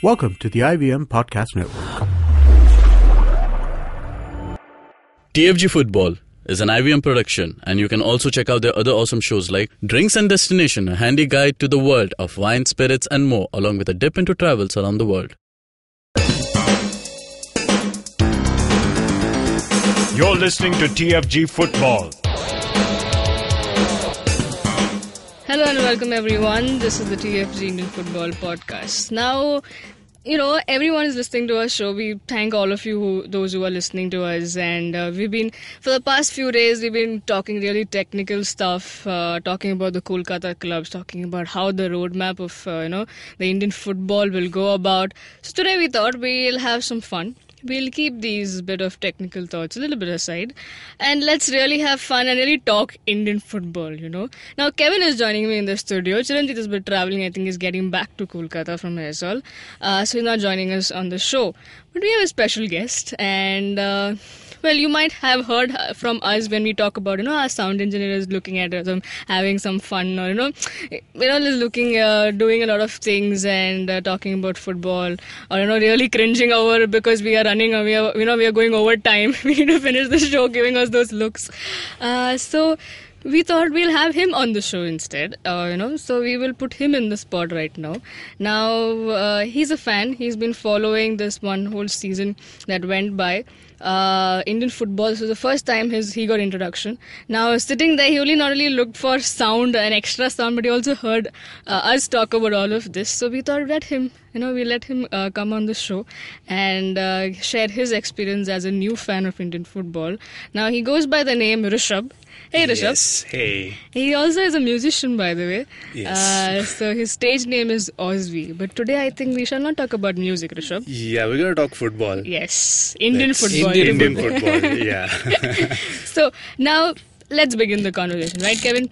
Welcome to the IVM Podcast Network. TFG Football is an IVM production, and you can also check out their other awesome shows like Drinks and Destination, a handy guide to the world of wine, spirits and more, along with a dip into travels around the world. You're listening to TFG Football. Hello and welcome everyone. This is the TFG Indian Football Podcast. Now, everyone is listening to our show. We thank all of you, those who are listening to us. And we've been, for the past few days, we've been talking really technical stuff, talking about the Kolkata clubs, talking about how the roadmap of, the Indian football will go about. So today we thought we'll have some fun. We'll keep these bit of technical thoughts a little bit aside and let's really have fun and really talk Indian football, Now, Kevin is joining me in the studio. Chiranjit has been traveling. I think he's getting back to Kolkata from Aizawl. So he's not joining us on the show. But we have a special guest and... Well, you might have heard from us when we talk about, our sound engineer is looking at us, having some fun or, looking, doing a lot of things and talking about football or, really cringing over because we are running, we are going over time. We need to finish the show giving us those looks. So we thought we'll have him on the show instead, so we will put him in the spot right now. Now, he's a fan. He's been following this one whole season that went by. Indian football. So the first time he got introduction. Now sitting there, he not only looked for sound and extra sound, but he also heard us talk about all of this. So we thought let him come on the show and share his experience as a new fan of Indian football. Now he goes by the name Rishabh. Hey Rishabh. Yes, hey. He also is a musician, by the way. Yes. So his stage name is Ozvi. But today I think we shall not talk about music, Rishabh. Yeah, we're going to talk football. Yes, Indian football. Indian football, yeah. So now let's begin the conversation, right, Kevin?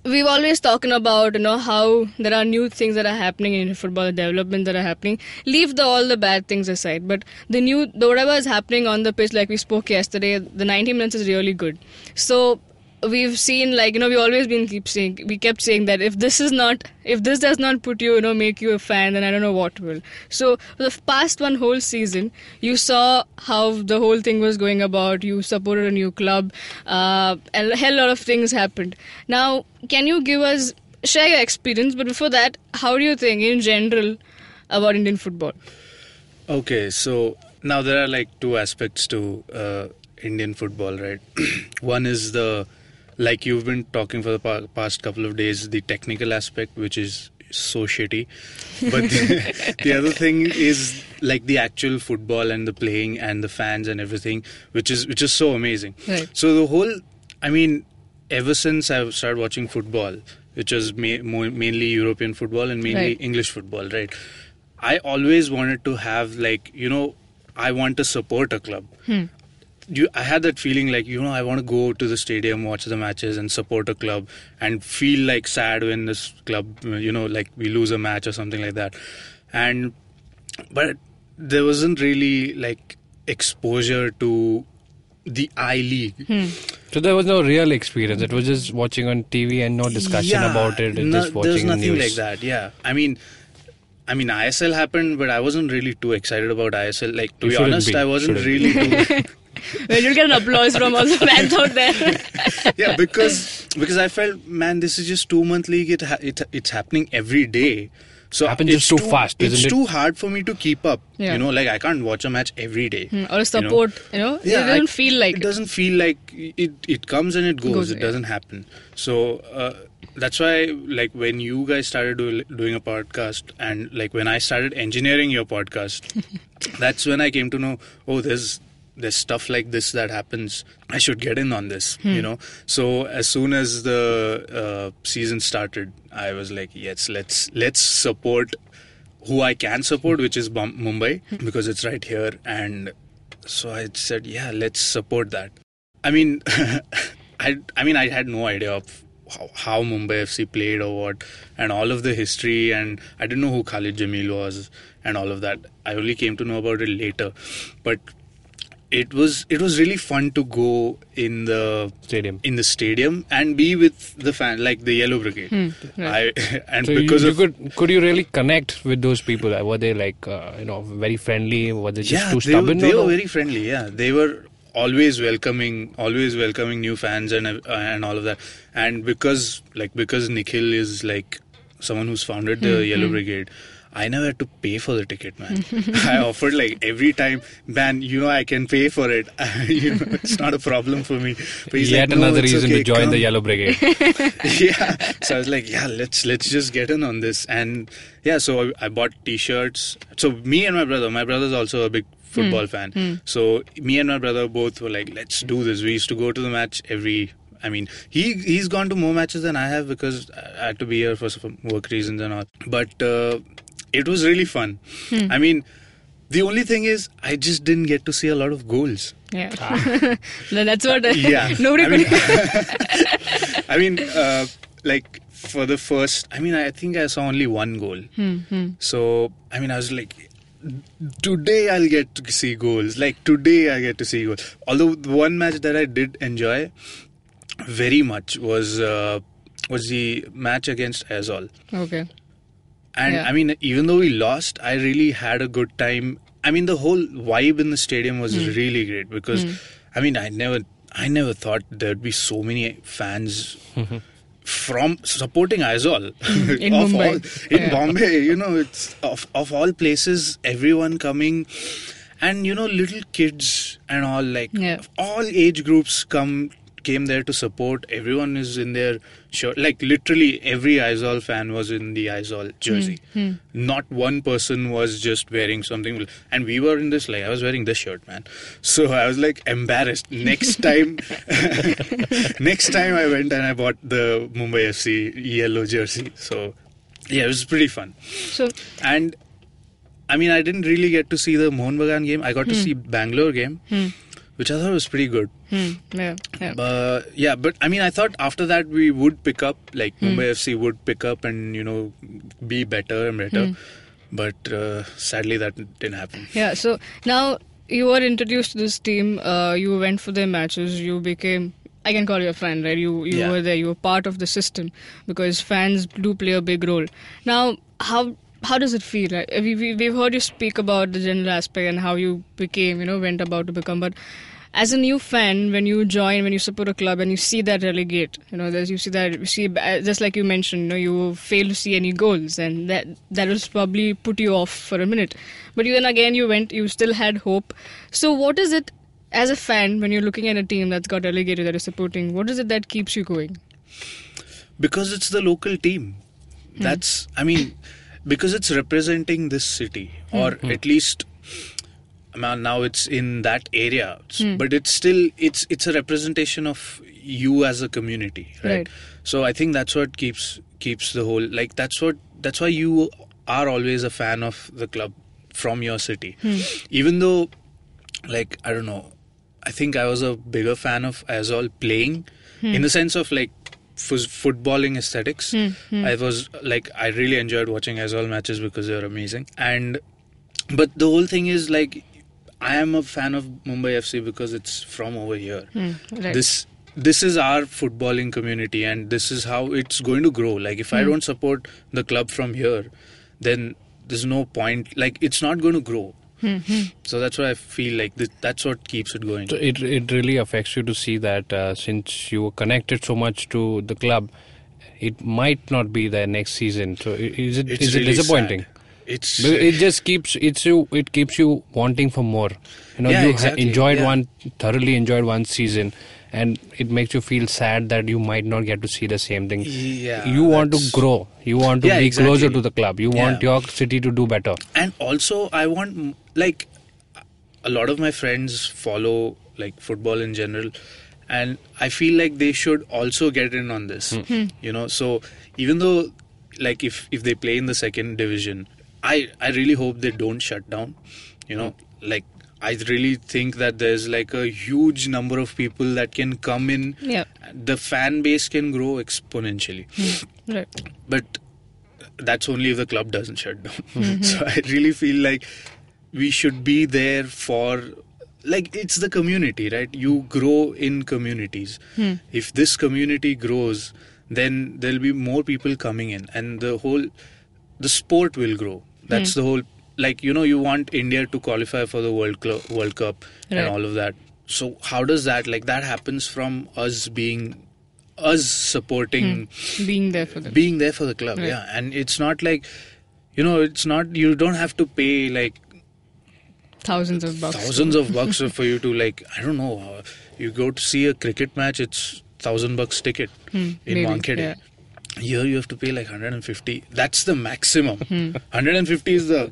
We've always talking about how there are new things that are happening in football, the development that are happening. Leave all the bad things aside, but the whatever is happening on the pitch, like we spoke yesterday, the 90 minutes is really good. So we've seen, we kept saying that if this does not put you, make you a fan, then I don't know what will. So for the past one whole season, you saw how the whole thing was going about. You supported a new club, and a hell lot of things happened. Now, can you share your experience? But before that, how do you think in general about Indian football? Okay, so now there are two aspects to Indian football, right? One is like you've been talking for the past couple of days, the technical aspect, which is so shitty. But the other thing is the actual football and the playing and the fans and everything, which is so amazing. Right. So the whole, ever since I've started watching football, which was mainly European football and mainly right. English football, right? I always wanted to have I want to support a club. I had that feeling I want to go to the stadium, watch the matches and support a club and feel sad when this club, we lose a match or something like that. But there wasn't really exposure to the I-League. So there was no real experience. It was just watching on TV and no discussion about it and just watching there's nothing news. like that, yeah. I mean, ISL happened, but I wasn't really too excited about ISL. To be honest, I wasn't really too... Well, you'll get an applause from all the fans out there. Yeah, because I felt, man, this is just 2-month league. It's happening every day. So happens just too fast, isn't it? It's too hard for me to keep up. Yeah. I can't watch a match every day. Or support, Yeah, it doesn't feel like it. doesn't feel like it comes and it goes. It doesn't happen. So that's why, when you guys started doing a podcast and when I started engineering your podcast, that's when I came to know, there's stuff like this that happens. I should get in on this, So as soon as the season started, I was like, yes, let's support who I can support, which is Mumbai, because it's right here. And so I said, yeah, let's support that. I had no idea of how Mumbai FC played or what, and all of the history, and I didn't know who Khalid Jamil was and all of that. I only came to know about it later. But it was really fun to go in the stadium and be with the fan, like the Yellow Brigade. Right. And so because could you really connect with those people? Were they like very friendly? Was it just too they stubborn? They were very friendly. Yeah, they were always welcoming new fans and all of that. And because Nikhil is like someone who's founded the Yellow Brigade, I never had to pay for the ticket, man. I offered like every time, man, I can pay for it. It's not a problem for me. But he's Yet like, no, another it's reason okay, to join come. the Yellow Brigade. Yeah. So I was like, yeah, let's just get in on this. And yeah, so I bought T-shirts. So me and my brother's also a big football fan. So me and my brother both were like, let's do this. We used to go to the match he's gone to more matches than I have because I had to be here for some work reasons and all. But it was really fun. I mean, the only thing is I just didn't get to see a lot of goals. Yeah. No, that's what Yeah. nobody could. I mean, like for the first, I think I saw only one goal. So, I was like, today I'll get to see goals. Like today I get to see goals. Although the one match that I did enjoy very much was the match against Aizawl. Okay. And Yeah. even though we lost, I really had a good time. The whole vibe in the stadium was really great because, I never thought there'd be so many fans from supporting Aizawl. In Mumbai. In Bombay, it's of all places, everyone coming. And, little kids and all, like, all age groups came there to support. Everyone is in their shirt. Like literally every Aizawl fan was in the Aizawl jersey. Not one person was just wearing something. And we were in this, like I was wearing this shirt, man. So I was like embarrassed. Next time I went and I bought the Mumbai FC yellow jersey. So yeah, it was pretty fun. And I didn't really get to see the Mohun Bagan game. I got to see Bangalore game. Which I thought was pretty good. Yeah. But I thought after that we would pick up, like Mumbai FC would pick up and, be better and better. But sadly that didn't happen. Yeah, so now you were introduced to this team, you went for their matches, you became, I can call you a friend, right? You were there, you were part of the system because fans do play a big role. Now, how does it feel? Like, we've heard you speak about the general aspect and how you became, went about to become. But as a new fan, when you support a club and you see that relegate, you see just like you mentioned, you fail to see any goals, and that will probably put you off for a minute. But then again, you still had hope. So what is it as a fan when you're looking at a team that's got relegated that is supporting? What is it that keeps you going? Because it's the local team. That's, because it's representing this city, or at least now it's in that area, but it's still it's a representation of you as a community, right? So I think that's what keeps the whole, like that's why you are always a fan of the club from your city, even though, like, I don't know, I think I was a bigger fan of Aizawl playing in the sense of like footballing aesthetics. I really enjoyed watching Aizawl matches because they were amazing. But the whole thing is like, I am a fan of Mumbai FC because it's from over here. Right. This is our footballing community, and this is how it's going to grow. Like if I don't support the club from here, then there's no point. Like it's not going to grow. So that's why I feel like that's what keeps it going. So it really affects you to see that since you were connected so much to the club, it might not be there next season. So is it really disappointing? Sad. It keeps you wanting for more. Exactly. Thoroughly enjoyed one season, and it makes you feel sad that you might not get to see the same thing. Yeah, you want to grow. You want to be exactly. closer to the club. You want your city to do better. And also, I want, like, a lot of my friends follow like football in general, and I feel like they should also get in on this. So even though, like, if they play in the second division, I really hope they don't shut down. Like, I really think that there's like a huge number of people that can come in. Yeah. The fan base can grow exponentially. Right. But that's only if the club doesn't shut down. So I really feel like we should be there for like it's the community, right? You grow in communities. If this community grows, then there'll be more people coming in, and the sport will grow. That's the whole, like, you want India to qualify for the World Cup and Right. all of that. So how does that, like, that happens from us supporting, Being there for them. being there for the club. Right. Yeah. And it's not like, it's not, you don't have to pay like Thousands of bucks. thousands of bucks for you to, like, I don't know, you go to see a cricket match, it's $1,000 ticket in maybe, Wankhede. yeah. Here you have to pay like 150. That's the maximum. Hmm. 150 is the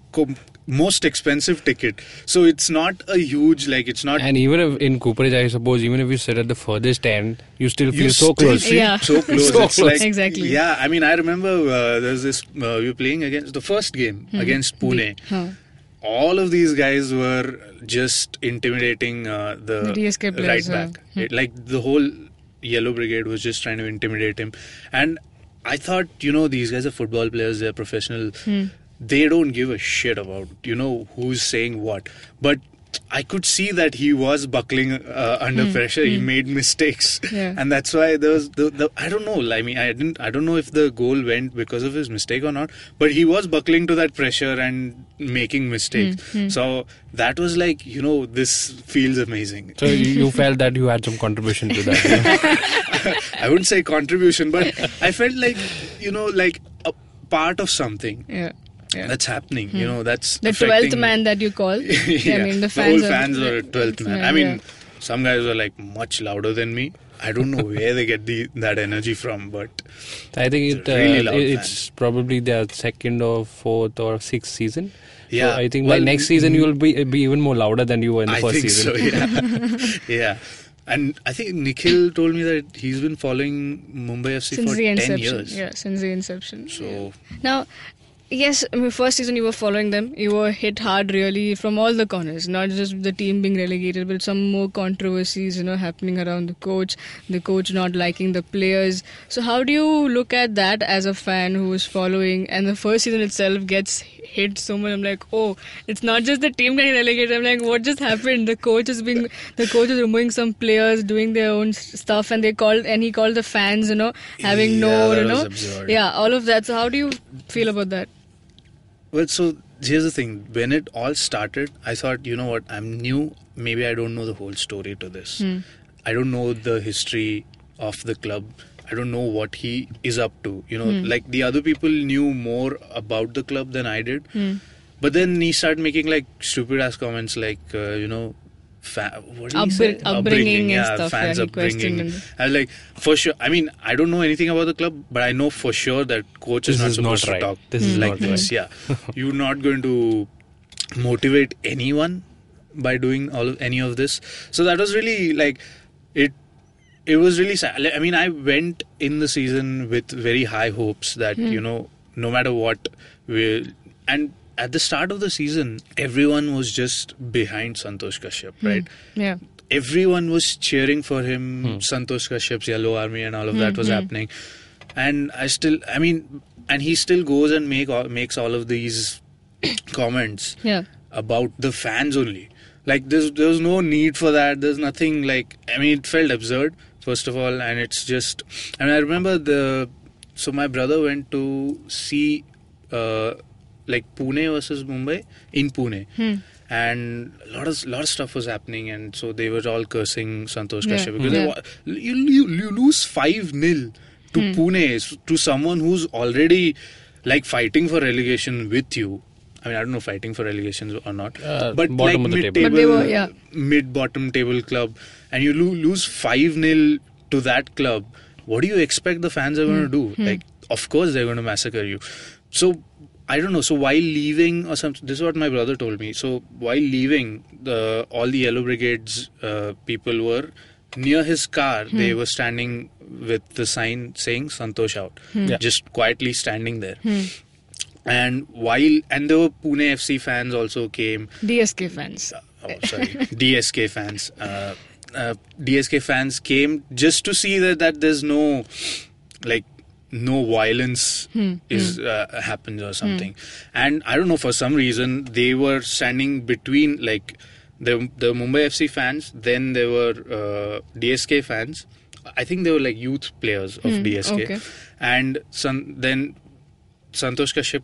most expensive ticket. So it's not a huge, like, it's not. And even if in Cooperage, I suppose, even if you sit at the furthest end, you still feel You so still close. feel Yeah. so close. So It's close. like, Exactly. Yeah, I mean, I remember there's this, we were playing against the first game against Pune. Huh. All of these guys were just intimidating the DSK players, right back. Like the whole Yellow Brigade was just trying to intimidate him. And I thought, these guys are football players, they're professional. They don't give a shit about, who's saying what. But I could see that he was buckling under pressure. He made mistakes. Yeah. And that's why there was the I don't know. I mean, I don't know if the goal went because of his mistake or not, but he was buckling to that pressure and making mistakes. So that was like, this feels amazing. So you felt that you had some contribution to that. I wouldn't say contribution, but I felt like, like a part of something Yeah. Yeah. that's happening. That's The 12th affecting- man that you call. yeah, I mean, the whole fans fans were 12th man. I mean, yeah. some guys were like much louder than me. I don't know where they get that energy from, but I think It's really loud it's probably their second or fourth or sixth season. Yeah. So I think Well, by next season you will be even more louder than you were in the I first think season. so. Yeah, yeah. And I think Nikhil told me that he's been following Mumbai FC Since for the 10 inception. years. Yeah, since the inception. So Now, yes, I mean, first season you were following them. You were hit hard really from all the corners, not just the team being relegated, but some more controversies, happening around the coach not liking the players. So how do you look at that as a fan who is following, and the first season itself gets hit so much? I'm like, oh, it's not just the team getting relegated. I'm like, what just happened? The coach is removing some players, doing their own stuff, and he called the fans, having Yeah, that was absurd. yeah, all of that. So how do you feel about that? Well, so here's the thing. When it all started, I thought, you know what, I'm new. Maybe I don't know the whole story to this. I don't know the history of the club. I don't know what he is up to. Like the other people knew more about the club than I did. But then he started making like stupid ass comments like, what did he say? Upbringing and Yeah, stuff, fans yeah, he questioned upbringing. him. I was like, for sure. I mean, I don't know anything about the club, but I know for sure that coach This is not is not supposed to right. talk This is like not this. Yeah, you're not going to motivate anyone by doing any of this. So that was really like it. It was really sad. I mean, I went in the season with very high hopes that no matter what, and at the start of the season, everyone was just behind Santosh Kashyap, right? Yeah. Everyone was cheering for him. Santosh Kashyap's Yellow Army and all of that was happening. And and he still goes and makes all of these comments Yeah. about the fans only. Like there was no need for that. There's nothing like, it felt absurd, first of all, and it's just, I remember so my brother went to see like Pune versus Mumbai in Pune. And a lot of stuff was happening, and so they were all cursing Santosh Yeah. Kashyap because Yeah. you lose 5-0 to Pune, to someone who's already like fighting for relegation with you. I don't know fighting for relegations or not, but bottom like of the table. mid-table, But they were, yeah. mid-bottom table club, and you lose 5-0 to that club. What do you expect the fans are going to do? Like, of course they're going to massacre you. So I don't know. So while leaving or something, this is what my brother told me. So while leaving, all the Yellow Brigade's people were near his car. They were standing with the sign saying Santosh out, just quietly standing there. And there were Pune FC fans also came. DSK fans. DSK fans. DSK fans came just to see that there's no violence happens or something. And I don't know, for some reason they were standing between, like the Mumbai FC fans. Then there were DSK fans. I think they were like youth players of DSK. Okay. And then Santosh Kashyap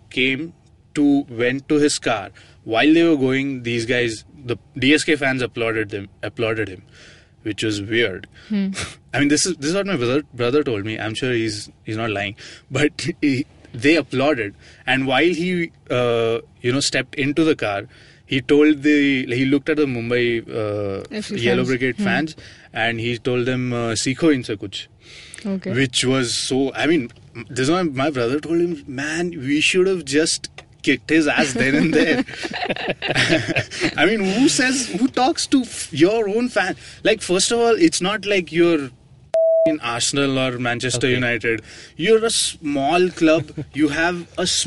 went to his car. While they were going, these guys, the DSK fans applauded him, which was weird. I mean, this is what my brother told me. I'm sure he's not lying, but they applauded. And while he stepped into the car, he looked at the Mumbai Yellow Brigade fans, and he told them, "Sikho inse kuch." Okay. Which was so. I mean, this one my brother told him, "Man, we should have just kicked his ass then and there." I mean, who talks to your own fan? Like, first of all, it's not like you're in Arsenal or Manchester United. You're a small club. You have it's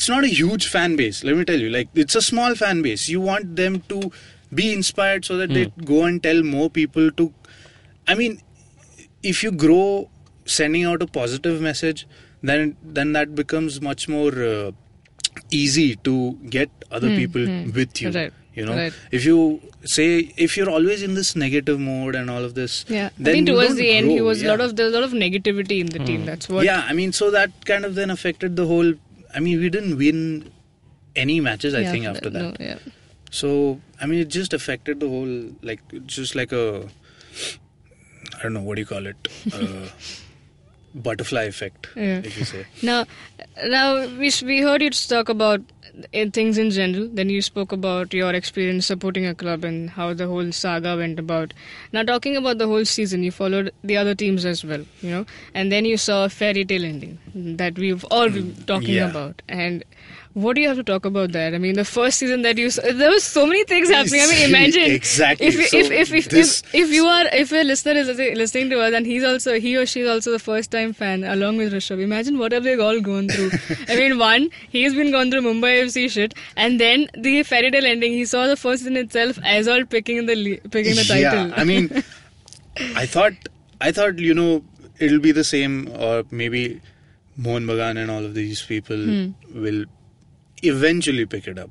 not a huge fan base, let me tell you. Like, it's a small fan base. You want them to be inspired so that they go and tell more people to. I mean, if you grow sending out a positive message, then that becomes much more easy to get other people with you. Right. You know, Right. if you're always in this negative mode and all of this, Yeah, I then think you towards don't the end, grow. there was Yeah. a lot of negativity in the team. That's what. Yeah, I mean, so that kind of then affected the whole. I mean, we didn't win any matches, I think, after that. No, yeah. So, I mean, it just affected the whole, like, just like I don't know, what do you call it? Butterfly effect, Yeah. if you say. Now we heard you talk about things in general. Then you spoke about your experience supporting a club and how the whole saga went about. Now, talking about the whole season, you followed the other teams as well, and then you saw a fairy tale ending that we've all been talking about. And what do you have to talk about that? I mean, the first season that you saw, there was so many things happening. I mean, imagine Exactly. if your listener is listening to us and he or she is also the first time fan along with Rishabh, imagine what have they all gone through. I mean, he's been gone through Mumbai FC shit, and then the fairy tale ending. He saw the first season itself as all picking the title. Yeah, I mean, I thought it'll be the same, or maybe Mohan Bagan and all of these people will eventually pick it up.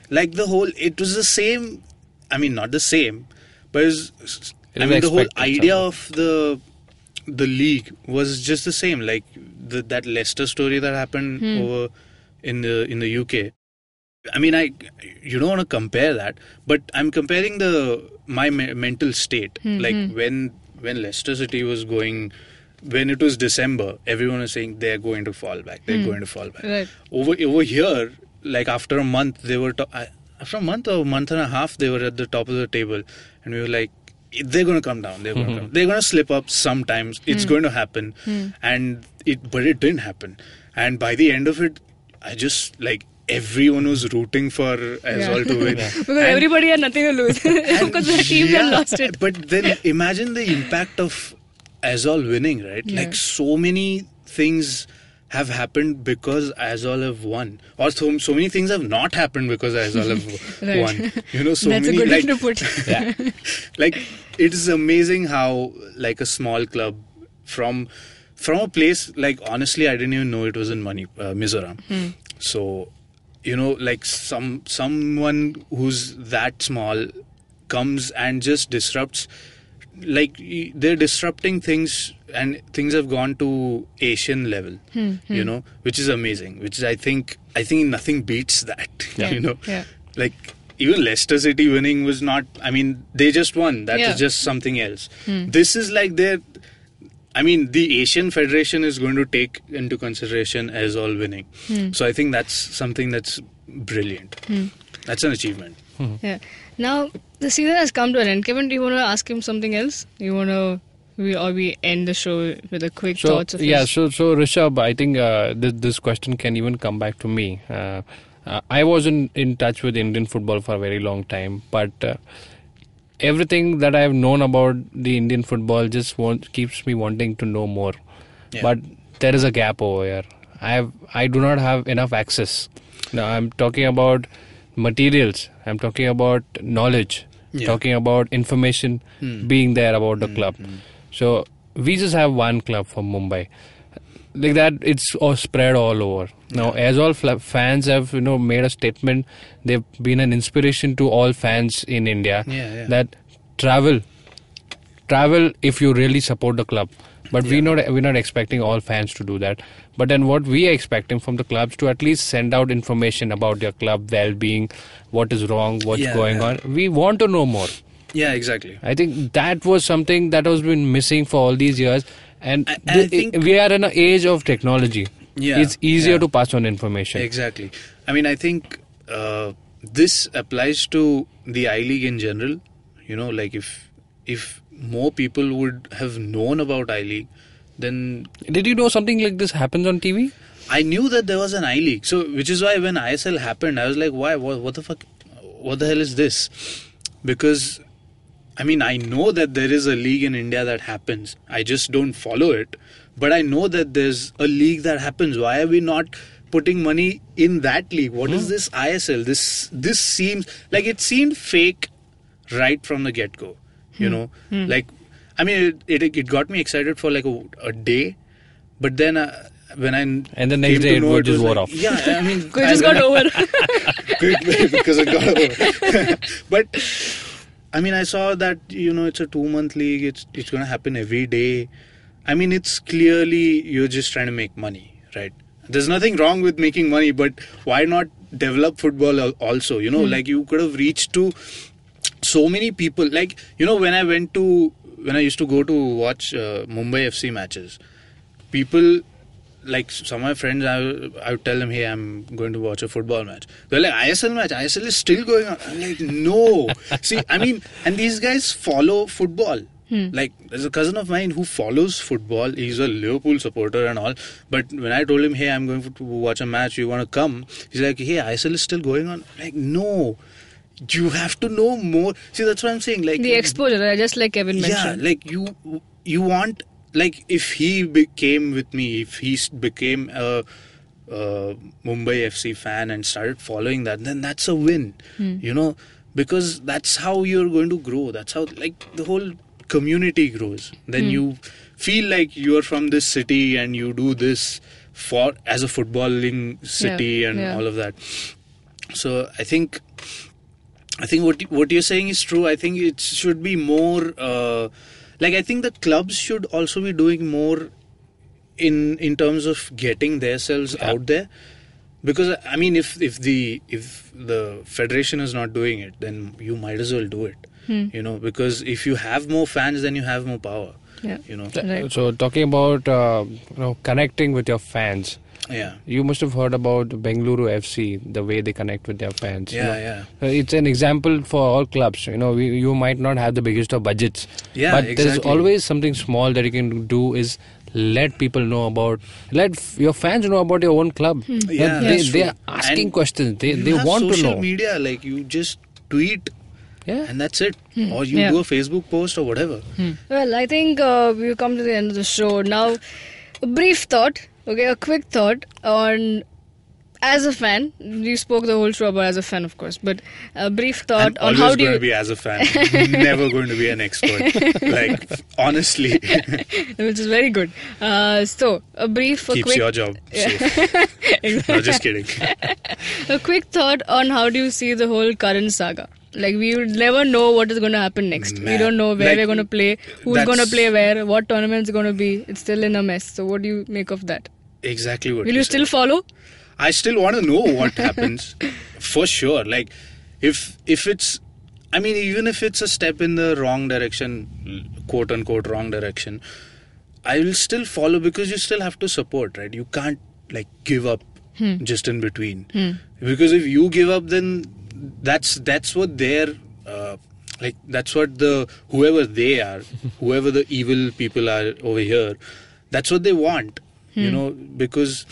Like it was the same. I mean, not the same, but the whole idea of the league was just the same. Like that Leicester story that happened over in the UK. I mean, you don't want to compare that, but I'm comparing my mental state. Like when Leicester City was going. When it was December, everyone was saying they're going to fall back. They're going to fall back. Right. Over here, like after a month, they were after a month or a month and a half, they were at the top of the table, and we were like, they're going to come down. They're going to come. They're going to slip up sometimes. It's going to happen, but it didn't happen. And by the end of it, I just like. Everyone was rooting for Aizawl to win. Because everybody had nothing to lose. Because the team had lost it. But then imagine the impact of Aizawl winning, right? Yeah. Like so many things have happened because Aizawl have won. Or so many things have not happened because Aizawl have Right. won. So That's many, a good like, way to put it. like it is amazing how like a small club from a place, like honestly I didn't even know it was in Mizoram. So like someone who's that small comes and just disrupts. Like they're disrupting things, and things have gone to Asian level, which is amazing. Which is I think nothing beats that. Yeah. Like even Leicester City winning was not. I mean, they just won. That Yeah. is just something else. This is like the Asian Federation is going to take into consideration Aizawl winning. So I think that's something that's brilliant. That's an achievement. Yeah. Now the season has come to an end. Kevin, do you want to ask him something else? We end the show with a quick thoughts of his? So Rishabh, I think this question can even come back to me. I wasn't in touch with Indian football for a very long time, but everything that I have known about the Indian football just keeps me wanting to know more. Yeah. But there is a gap over here. I do not have enough access. Now I'm talking about materials. I'm talking about knowledge. Yeah. Talking about information being there about the club. So we just have one club from Mumbai. like that, it's all spread all over. Now, as all fans have, made a statement, they've been an inspiration to all fans in India. That travel if you really support the club. But we're not expecting all fans to do that. But then what we are expecting from the clubs to at least send out information about their club well-being, what is wrong, what's going on. We want to know more. Yeah, exactly. I think that was something that has been missing for all these years. And I think we are in an age of technology. It's easier to pass on information. Exactly. I mean, I think this applies to the I-League in general. Like if more people would have known about I-League, then... Did you know something like this happens on TV? I knew that there was an I-League. So, which is why when ISL happened, I was like, why? What the fuck? What the hell is this? Because... I mean, I know that there is a league in India that happens. I just don't follow it. But I know that there's a league that happens. Why are we not putting money in that league? What is this ISL? This seems... Like, it seemed fake right from the get-go. Like, I mean, it got me excited for like a day. But then... when I and the next day it just wore off. Yeah, I mean... It just got over. Because it got over. But... I mean, I saw that, it's a 2-month league. It's going to happen every day. I mean, it's clearly you're just trying to make money, right? There's nothing wrong with making money, but why not develop football also? Like you could have reached to so many people. Like, when I used to go to watch Mumbai FC matches, people... Like some of my friends, I would tell them, hey, I'm going to watch a football match. They're like, ISL match? ISL is still going on. I'm like, no. See, I mean, and these guys follow football. Like, there's a cousin of mine who follows football. He's a Liverpool supporter and all. But when I told him, hey, I'm going to watch a match, you want to come? He's like, hey, ISL is still going on. I'm like, no. You have to know more. See, that's what I'm saying. Like the exposure, just like Kevin mentioned. Yeah, like you want... Like, if he came with me, if he became a Mumbai FC fan and started following that, then that's a win, because that's how you're going to grow. That's how, like, the whole community grows. Then you feel like you're from this city and you do this as a footballing city and all of that. So I think what you're saying is true. I think it should be more... Like, I think the clubs should also be doing more in terms of getting themselves out there. Because, I mean, if the federation is not doing it, then you might as well do it. Because if you have more fans, then you have more power. Yeah. Right. So, talking about connecting with your fans. Yeah. You must have heard about Bengaluru FC, the way they connect with their fans. Yeah. It's an example for all clubs. You might not have the biggest of budgets. Yeah, but exactly. There's always something small that you can do is let people know about, let your fans know about your own club. Yeah, they are asking questions. They want to know. Social media, like you just tweet. Yeah. And that's it. Or you do a Facebook post or whatever. Well, I think we've come to the end of the show. Now, a brief thought. Okay, a quick thought on, as a fan, you spoke the whole show about as a fan, of course, but a brief thought on how do you... Always going to be as a fan, never going to be an expert, like, honestly. Which is very good. So, a brief... Keeps your job safe. No, just kidding. A quick thought on how do you see the whole current saga? Like, we would never know what is going to happen next. We don't know where we're going to play, who's going to play where, what tournament's going to be. It's still in a mess. So what do you make of that? Exactly what Will you still follow? I still want to know what happens. For sure. Like, if it's... I mean, even if it's a step in the wrong direction, quote-unquote wrong direction, I will still follow because you still have to support, right? You can't, like, give up just in between. Because if you give up, then... That's what they're that's what whoever they are, whoever the evil people are over here, that's what they want, because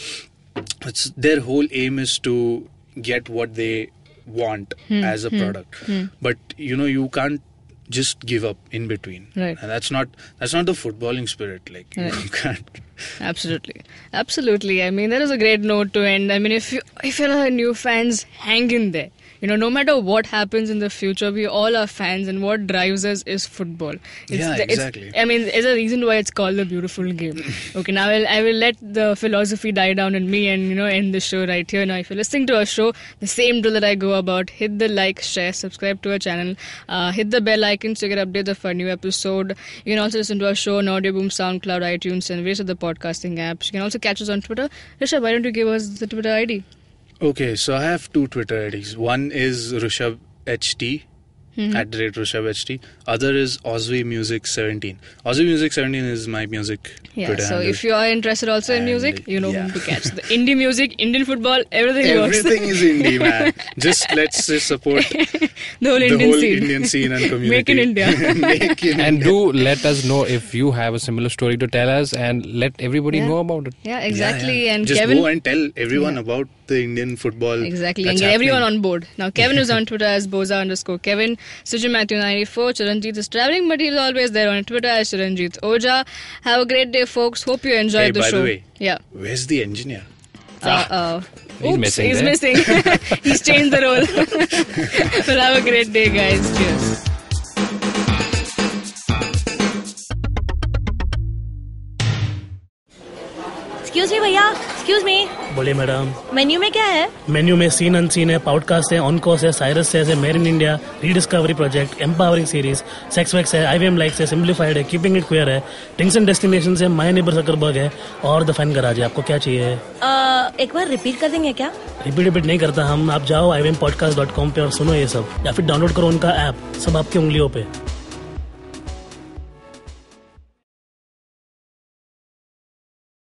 it's their whole aim is to get what they want as a product. But you can't just give up in between, right? And that's not the footballing spirit. Like, you can't. Absolutely. I mean, that is a great note to end. I mean, if you're new fans, hang in there. No matter what happens in the future, we all are fans, and what drives us is football. Exactly. There's a reason why it's called the beautiful game. Okay, now I will let the philosophy die down in me and, end the show right here. Now, if you're listening to our show, the same drill that I go about, hit the like, share, subscribe to our channel, hit the bell icon so you get updates of our new episode. You can also listen to our show on Audioboom, SoundCloud, iTunes, and various other podcasting apps. You can also catch us on Twitter. Rishabh, why don't you give us the Twitter ID? Okay, so I have 2 Twitter IDs. One is Rishabh HT, at the rate Rishabh HT. Other is Aussie Music 17. Aussie Music 17 is my music Twitter so handle. if you are interested also in music, you know whom to catch. The indie music, Indian football, everything works. Everything is indie, man. Let's just support the whole Indian scene and community. Make in India. Make in And India. do let us know if you have a similar story to tell us, and let everybody know about it. Yeah, exactly. And just Kevin, go and tell everyone about the Indian football. exactly, that's and get everyone happening. on board. Now, Kevin is on Twitter as Boza_Kevin. Sujin Matthew 94. Chiranjeet is traveling, but he's always there on Twitter as Chiranjeet Oja. Have a great day, folks. Hope you enjoyed the by show. the way, Yeah. where's the engineer? He's missing He's there. missing. He's changed the role. Well, have a great day, guys. Cheers. Excuse me भैया, excuse me, बोलिए madam. Menu में क्या है? Menu में scene unseen है, podcast है, on course है, Cyrus है, made in India, rediscovery project, empowering series, sex wax है, IVM लाइक्स है, सिंप्लीफाइड है, कीपिंग इट क्वियर है, ड्रिंक्स एंड डेस्टिनेशन है, माय नेबर जकरबर्ग है और द फैन गराज है। आपको क्या चाहिए? एक बार रिपीट कर देंगे क्या? रिपीट नहीं करता हम। आप जाओ IVMpodcast.com पे और सुनो ये सब, या फिर डाउनलोड करो उनका ऐप, सब आपकी उंगलियों पे।